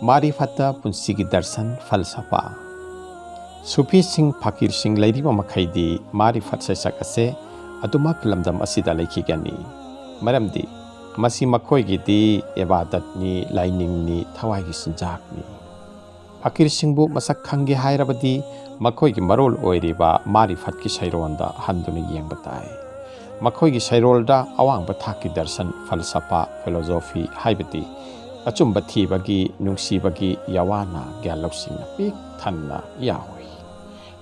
मारिफता पुंसी की दर्शन फलसफा सूफी सिंह फकीर सिंह लेरिबा मखैदी मारिफत सैसक असे अदुमक लमदम असिदा लेखिगनी मरमदी मसी मखोयगिदी इबादतनी लाइनिंगनी थवाइगी सिंजाकनी फकीर सिंहबु मसक खंगे हायरबदी मखोयगी मरोल ओइरिबा मारिफत की सैरोंदा हंदुना येंबा ताई मखोयगी सैरोलदा अवांगबा थाकी दर्शन फलसफा फिलोसॉफी हाइबदी अचुंब थीबगी नुंसीबगी यावाना ग्यान लौसिंगना पीक थन्ना याहोई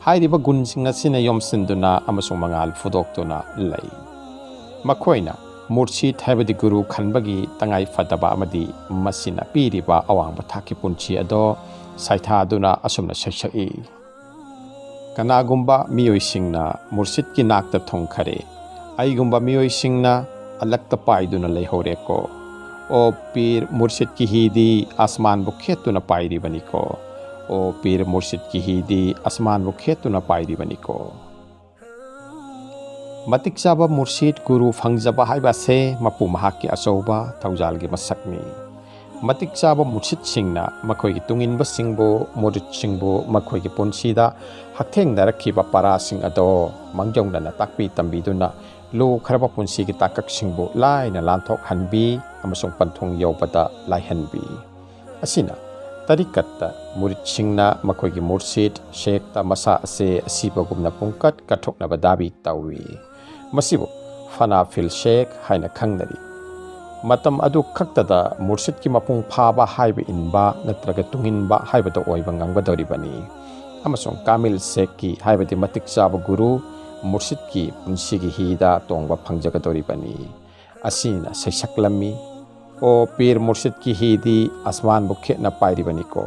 हाइरिबा गुणसिंग असिना योमसिंदुना अमसुंग मंगाल फुदोक्तुना लई मखोयना मुर्शिद हाइबदी गुरु खनबगी तंगाई फदबा अमदी मसिना पीरिबा अवांगबा थाकी पुंची अदो साइथादुना असुमना सैसई कनागुंबा मियोइसिंगना मुर्शिद की नाकता थोंखरे आइगुंबा मियोइसिंगना अलक्ता पाइदुना लेहोरेको ओ पीर मुर्शिद की हीदी आसमान बुखेतुना पाइरी बनिको ओ पीर मुर्शिद की हीदी आसमान बुखेतुना पाइरी बनिको मतिक चाबा मुर्शिद गुरु फंगजबा हाइबासे मपु महाकी अचौबा थौजालगी मसकनी मतिक चाबा मुर्शिद सिंगना मखोयगी तुंगिनबा सिंगबो मुर्शिद सिंगबो मखोयगी पुंसीदा हथेंगनरखिबा पारासिंग अदो मंगजौंदना ताकपी तंबीदुना लो खरबा पुंसी की ताकक सिंगबो लाइना लांथोक हनबी अमसुंग पंथोंग यौबदा लाइहनबी असिना तरिकत्ता मुरिद सिंगना मखोयगी मुर्शिद शेखता मसा असे असिबगुमना पुंकट कथोकनबा दाबी तौवी मसिबो फनाफिल शेख हाइना खंगनरी मतम अदु खक्तदा मुर्शिद की मपुंग फाबा हाइबा इनबा नत्रगा तुंगिनबा हाइबदा ओइबा ngangadoribani अमसुंग कामिल शेख की हाइबदी मतिक चाबा गुरु मुर्शिद की पुंसी की हीदा तोंगबा फंगजगदोरिबनी असीना सैसक्लमी ओ पीर मुर्शिद की हीदी आसमान बुखे न पाइरिबनिको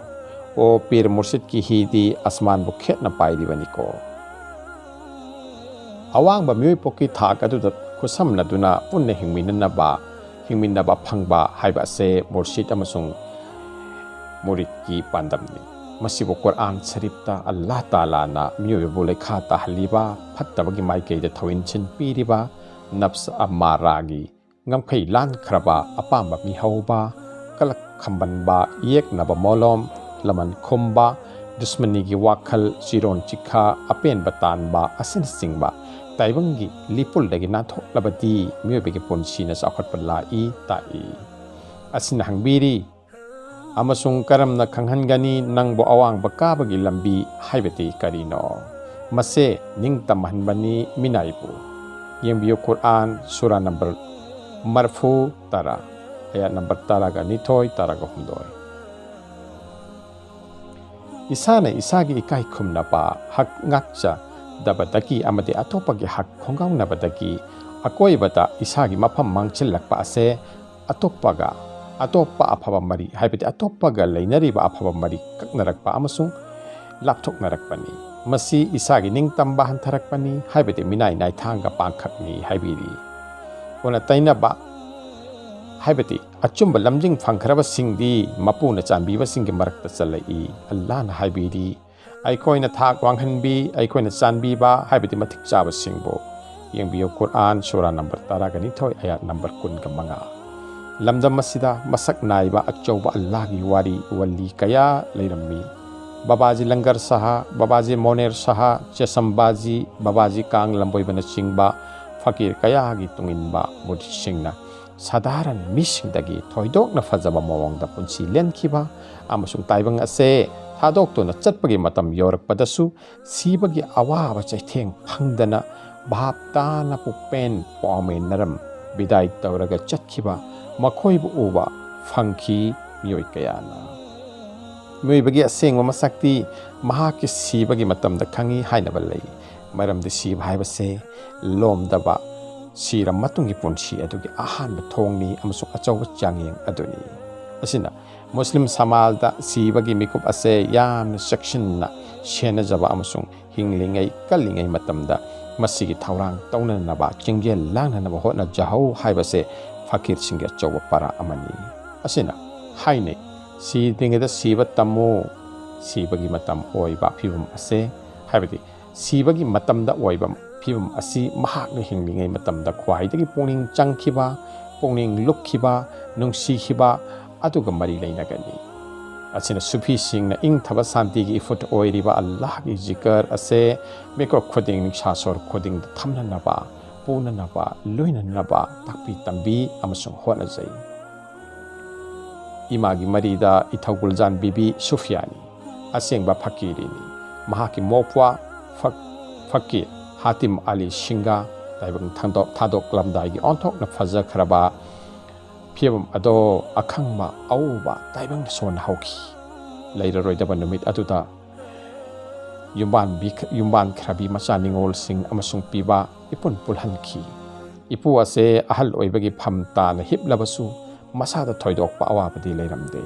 ओ पीर मुर्शिद की हीदी आसमान बुखे न पाइरिबनिको अवांग बम्योई पोकी थाक अदुदा खुसमनदुना पुन्ने हिंमिनबा फंगबा हाइबा से मुर्शिद अमसुंग मुरिद की पांदमनी मसिबो कुरान शरीफता अल्लाह ताला ना मियोबो लेखा ताहलिबा फत्तबगी माइकेदा थविनचिन पीरिबा नफ्स अमारागी ngam lan khraba apamba mi hauba kalak khambanba yeknaba molom laman khumba dushmani gi wakhal chiron chikha apen batanba asin singba taibangi lipul dagi na thok labati miyobe gi ponsi na sakhat palla I tai asin hangbiri amasung karamna khanghangani nangbo awang bakabagi lambi haibati karino mase ningtamhanbani minaibu yembiyo Quran surah number मरफू तारा आयात number तारा का निथोय तारा का हुंदोय इसाने इसागी इकाई खुमनपा हक ngakcha dabadaki amade atopagi hak khongaunabadaki akoibata isagi mafam mangchilakpa ase atopaga atopa afaba mari haibati atopaga leinariba afaba mari kaknarakpa amasung lapthoknarakpani masi isagi ningtamba hantarakpani haibati minai nai thanga pangkhakni haibiri ओना तैनबा हाइबती अचुंब लमजिंग फंखरब सिंगदी मपुना चांबीबा सिंग मरक्ता चलई अल्लाहना हाइबीरी आइकोइना थाक वांगहनबी आइकोइना चांबीबा हाइबती मथिक चाबा सिंगबो येंबियो कुरान सूरा number 13 का निथोय आयात number 15 लमदम मसिदा मसक नाइबा अचौबा अल्लाहगी वारी वली कया लेरम्मी बाबाजी लंगर सहा बाबाजी मोनेर सहा चेसंबाजी बाबाजी कांग लंबोइबना सिंगबा फकीर कयागी तुंगिनबा मुर्शिदसिंगना साधारण मिसिंगदगी थोइदोकना फजबा मवंगदा पुंसी लेनखिबा अमसुंग ताइबंग असे थादोक्तोना चटपगी मतम योरकपदसु सीबगी अवाबा चैथेंग फंगदना भापताना पुपेन पौमे नरम विदाई तौरगा चटखिबा मखोइबु उबा फंखी मियोय कयाना मियोयबगी असेंगवा मसक्ति महाकी सीबगी मतमदा खंगी हाइनबा लई मरमदि सीब हाइबसे लोमदबा सीरम मतुंगी पुंसी अदुगी अहानबा थोंगनी अमसुंग अचौबा चांगयेंग अदुनी असिना मुस्लिम समाजदा सीबगी मिकुप असे यामना सेक्शनना सेनजबा अमसुंग हिंगलिंगै कलिंगै मतमदा मसिगी थौरांग तौननबा चिंगेल लांगनबा होना जहौ हाइबसे फकीर सिंगे अचौबा पारा अमनी असिना हाइने सीदिंगदा सीबा तमो सीबगी मतम ओइबा फिबम असे हाइबदी सीबगी मतमदा ओइबा फिबम असी महाकने हिंगलिंगै मतमदा ख्वाइदगी पुनिंग चंगखिबा पुनिंग लुक्खिबा नुंसीखिबा अदुगा मरी लैनगनी asina sufi singna ing thaba santi gi ifut oiriba Allah gi zikr ase meko khoding niksa sor khoding thamna naba puna naba loina naba takpi tambi amasung hona jai imagi marida ithaguljan bibi sufyani asengba fakirini mahaki mopwa fakir hatim ali shinga taibang thadok lamdai gi onthok na faja kharaba phiabam ado akhangma auba taibang son hauki leira roidaba numit atuta yumban khrabi macha ningol sing amasung piba ipun pulhanki ipu ase ahal oibagi phamta na hiplabasu masada thoidokpa awabadi leiramde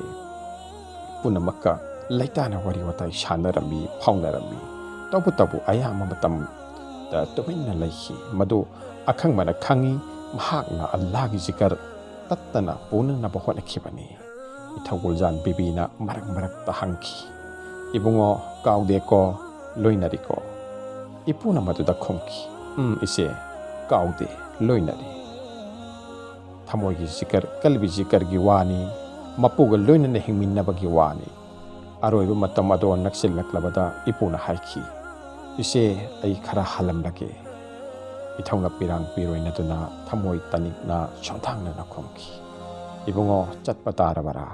punamakka laitana wari watai shanarami phaunarami tabu ayama matam da tuminna laihi madu akhangmana khangi mahakna Allah gi zikr tattana punna bahona khibani ithaguljan bibina marak ta hangki ibungo kaude ko loinari ko ipuna maduda khomki ise kaude loinari thamoi gi zikr kalbi zikr gi wani mapuga loinana hingminna bagi wani aroiba matam ado naksil laklabada ipuna haiki ise ai khara halam lage ithongna pirang piroina tuna thamoi tanik na chonthangna na khomki ibungo chatpatara bara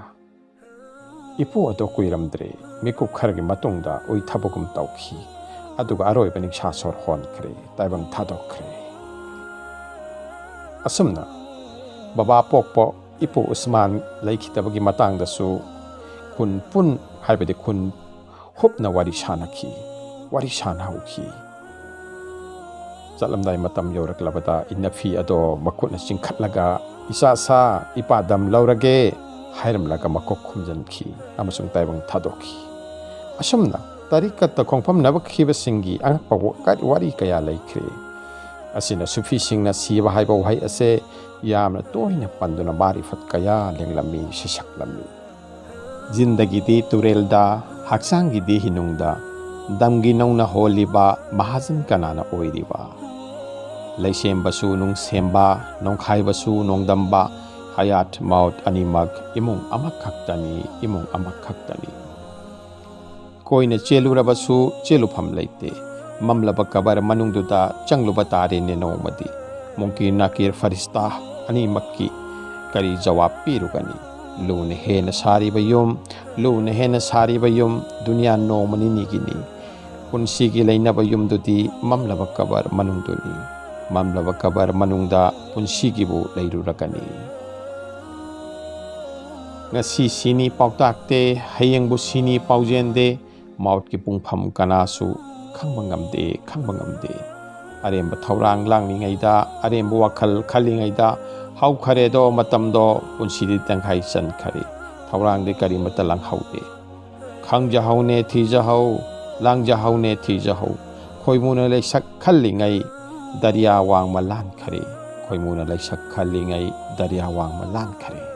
ipu ado kuiramdre miku khargi matungda oi thabogum tawki aduga aroi banik sha sor hon khre taibang thadok khre asumna baba pokpo ipu usman laikhitabagi matang da su kun pun haibade kun hopna wari shanaki wari shanauki zalamdai matam yoraklabada inafi ado makutna chingkhatlaga isa sa ipadam laurage hairamlaga makok khumjanki amasung taibang thadoki asumna tarikat khongpham nabakhiba singi angpa wari kaya laikhre asina sufi singna siba haiba wahai ase yamna toina panduna marifat kaya lenglami shishaklami zindagi di turelda haksangi di hinungda damgi nongna holiba mahazan kanana oiriba laisembasu nung semba nong khaibasu nong damba hayat maut animak imung amak khaktani koina chelurabasu chelufam leite mamlaba kabar manungduda changluba tare ne nomadi mungkin nakir farista animakki kari jawab pirugani lune hena sari bayum dunia no manini gini punshi gi leina bayum dudi mamlaba kabar manungduni mamlaba kabar manungda punshi gi bu leirurakani ngasi sini pautakte hayeng bu sini paujende maut ki pungpham kanasu khangbangamde aremba thaurang langlingaida aremba wakhal khalingaida hau khare do matam do punsi tangkhai chan khare thaurang de kari matalang haude khangja haune thija hau langja haune thija hau khoimuna le sak khallingai dariya wang malan khare khoimuna le sak khallingai dariya wang malan khare